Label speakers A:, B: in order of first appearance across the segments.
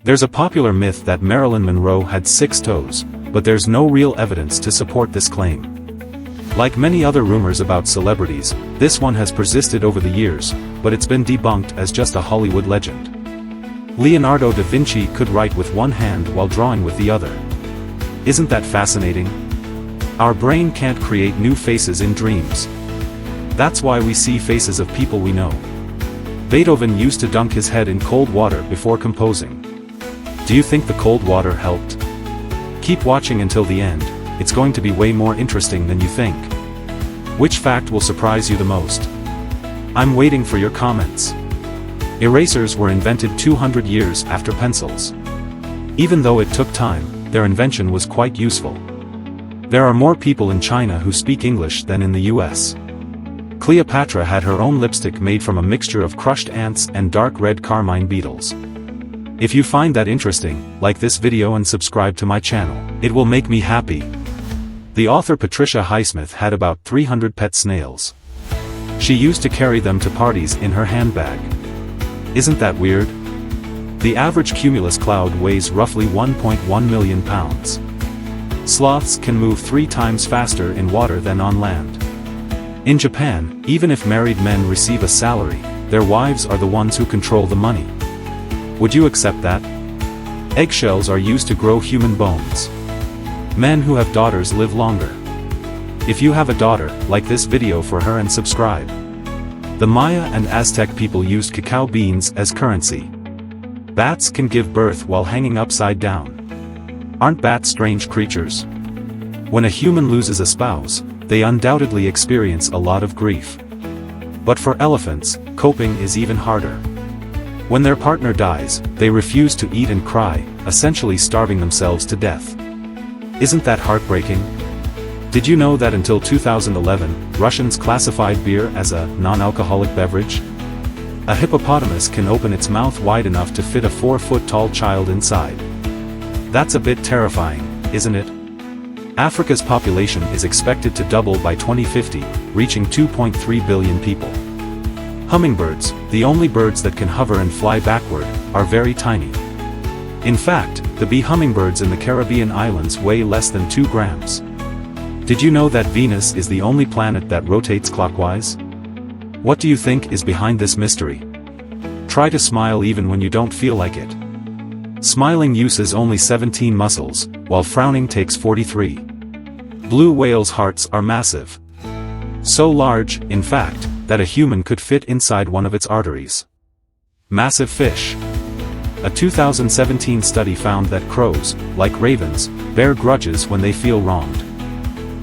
A: There's a popular myth that Marilyn Monroe had 6 toes, but there's no real evidence to support this claim. Like many other rumors about celebrities, this one has persisted over the years, but it's been debunked as just a Hollywood legend. Leonardo da Vinci could write with one hand while drawing with the other. Isn't that fascinating? Our brain can't create new faces in dreams. That's why we see faces of people we know. Beethoven used to dunk his head in cold water before composing. Do you think the cold water helped? Keep watching until the end, it's going to be way more interesting than you think. Which fact will surprise you the most? I'm waiting for your comments. Erasers were invented 200 years after pencils. Even though it took time, their invention was quite useful. There are more people in China who speak English than in the US. Cleopatra had her own lipstick made from a mixture of crushed ants and dark red carmine beetles. If you find that interesting, like this video and subscribe to my channel. It will make me happy. The author Patricia Highsmith had about 300 pet snails. She used to carry them to parties in her handbag. Isn't that weird? The average cumulus cloud weighs roughly 1.1 million pounds. Sloths can move 3 times faster in water than on land. In Japan, even if married men receive a salary, their wives are the ones who control the money. Would you accept that? Eggshells are used to grow human bones. Men who have daughters live longer. If you have a daughter, like this video for her and subscribe. The Maya and Aztec people used cacao beans as currency. Bats can give birth while hanging upside down. Aren't bats strange creatures? When a human loses a spouse, they undoubtedly experience a lot of grief. But for elephants, coping is even harder. When their partner dies, they refuse to eat and cry, essentially starving themselves to death. Isn't that heartbreaking? Did you know that until 2011, Russians classified beer as a non-alcoholic beverage? A hippopotamus can open its mouth wide enough to fit a 4-foot-tall child inside. That's a bit terrifying, isn't it? Africa's population is expected to double by 2050, reaching 2.3 billion people. Hummingbirds, the only birds that can hover and fly backward, are very tiny. In fact, the bee hummingbirds in the Caribbean islands weigh less than 2 grams. Did you know that Venus is the only planet that rotates clockwise? What do you think is behind this mystery? Try to smile even when you don't feel like it. Smiling uses only 17 muscles, while frowning takes 43. Blue whales' hearts are massive. So large, in fact, that a human could fit inside one of its arteries. Massive fish. A 2017 study found that crows, like ravens, bear grudges when they feel wronged.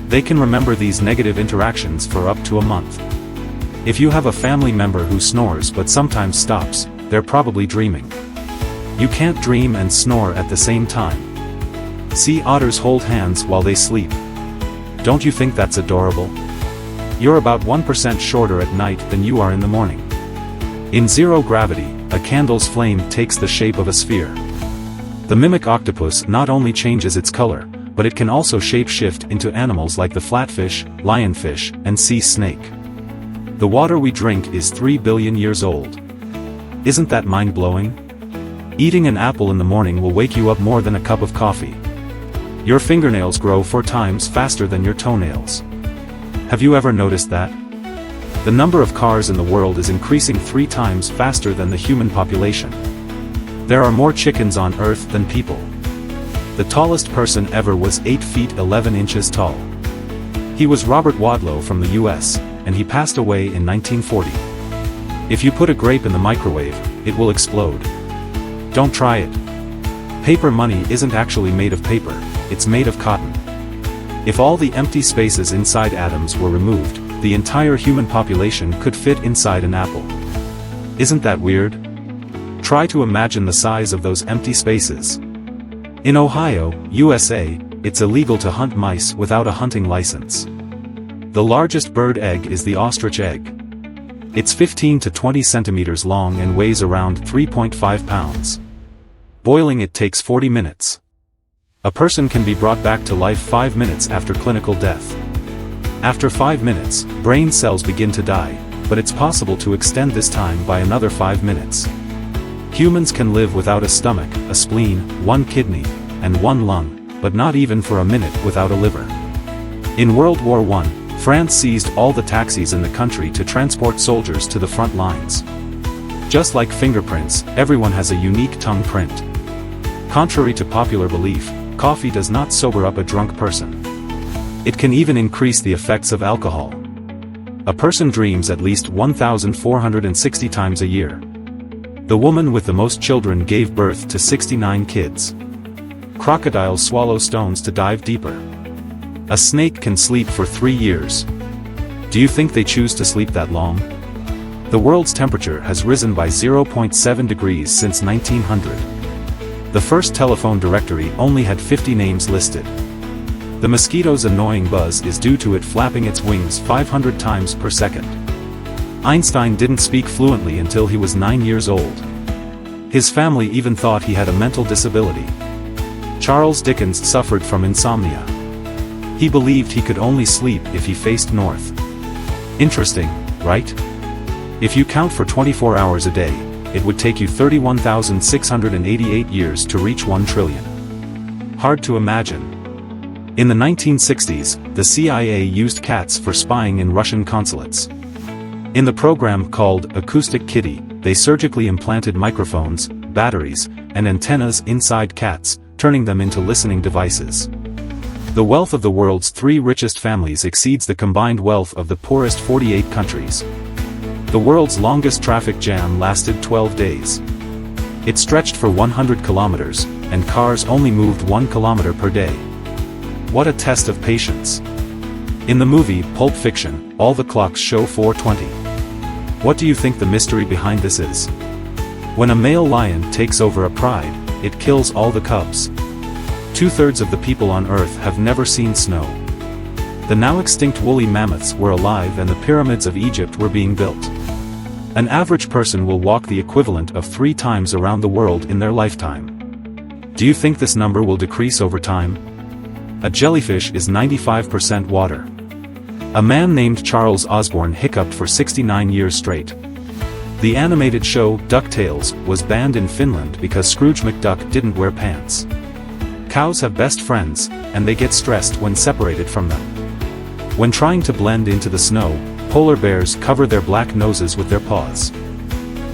A: They can remember these negative interactions for up to a month. If you have a family member who snores but sometimes stops, they're probably dreaming. You can't dream and snore at the same time. Sea otters hold hands while they sleep. Don't you think that's adorable? You're about 1% shorter at night than you are in the morning. In zero gravity, a candle's flame takes the shape of a sphere. The mimic octopus not only changes its color, but it can also shape-shift into animals like the flatfish, lionfish, and sea snake. The water we drink is 3 billion years old. Isn't that mind-blowing? Eating an apple in the morning will wake you up more than a cup of coffee. Your fingernails grow 4 times faster than your toenails. Have you ever noticed that? The number of cars in the world is increasing 3 times faster than the human population. There are more chickens on Earth than people. The tallest person ever was 8 feet 11 inches tall. He was Robert Wadlow from the US, and he passed away in 1940. If you put a grape in the microwave, it will explode. Don't try it. Paper money isn't actually made of paper, it's made of cotton. If all the empty spaces inside atoms were removed, the entire human population could fit inside an apple. Isn't that weird? Try to imagine the size of those empty spaces. In Ohio, USA, it's illegal to hunt mice without a hunting license. The largest bird egg is the ostrich egg. It's 15 to 20 centimeters long and weighs around 3.5 pounds. Boiling it takes 40 minutes. A person can be brought back to life 5 minutes after clinical death. After 5 minutes, brain cells begin to die, but it's possible to extend this time by another 5 minutes. Humans can live without a stomach, a spleen, one kidney, and one lung, but not even for a minute without a liver. In World War I, France seized all the taxis in the country to transport soldiers to the front lines. Just like fingerprints, everyone has a unique tongue print. Contrary to popular belief, coffee does not sober up a drunk person. It can even increase the effects of alcohol. A person dreams at least 1,460 times a year. The woman with the most children gave birth to 69 kids. Crocodiles swallow stones to dive deeper. A snake can sleep for 3 years. Do you think they choose to sleep that long? The world's temperature has risen by 0.7 degrees since 1900. The first telephone directory only had 50 names listed. The mosquito's annoying buzz is due to it flapping its wings 500 times per second. Einstein didn't speak fluently until he was 9 years old. His family even thought he had a mental disability. Charles Dickens suffered from insomnia. He believed he could only sleep if he faced north. Interesting, right? If you count for 24 hours a day, it would take you 31,688 years to reach 1 trillion. Hard to imagine. In the 1960s, the CIA used cats for spying in Russian consulates. In the program called Acoustic Kitty, they surgically implanted microphones, batteries, and antennas inside cats, turning them into listening devices. The wealth of the world's 3 richest families exceeds the combined wealth of the poorest 48 countries. The world's longest traffic jam lasted 12 days. It stretched for 100 kilometers, and cars only moved 1 kilometer per day. What a test of patience. In the movie Pulp Fiction, all the clocks show 4:20. What do you think the mystery behind this is? When a male lion takes over a pride, it kills all the cubs. 2/3 of the people on Earth have never seen snow. The now extinct woolly mammoths were alive and the pyramids of Egypt were being built. An average person will walk the equivalent of 3 times around the world in their lifetime. Do you think this number will decrease over time? A jellyfish is 95% water. A man named Charles Osborne hiccuped for 69 years straight. The animated show DuckTales was banned in Finland because Scrooge McDuck didn't wear pants. Cows have best friends, and they get stressed when separated from them. When trying to blend into the snow, polar bears cover their black noses with their paws.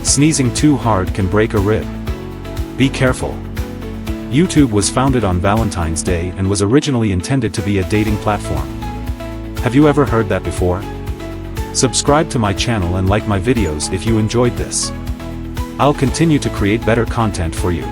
A: Sneezing too hard can break a rib. Be careful. YouTube was founded on Valentine's Day and was originally intended to be a dating platform. Have you ever heard that before? Subscribe to my channel and like my videos if you enjoyed this. I'll continue to create better content for you.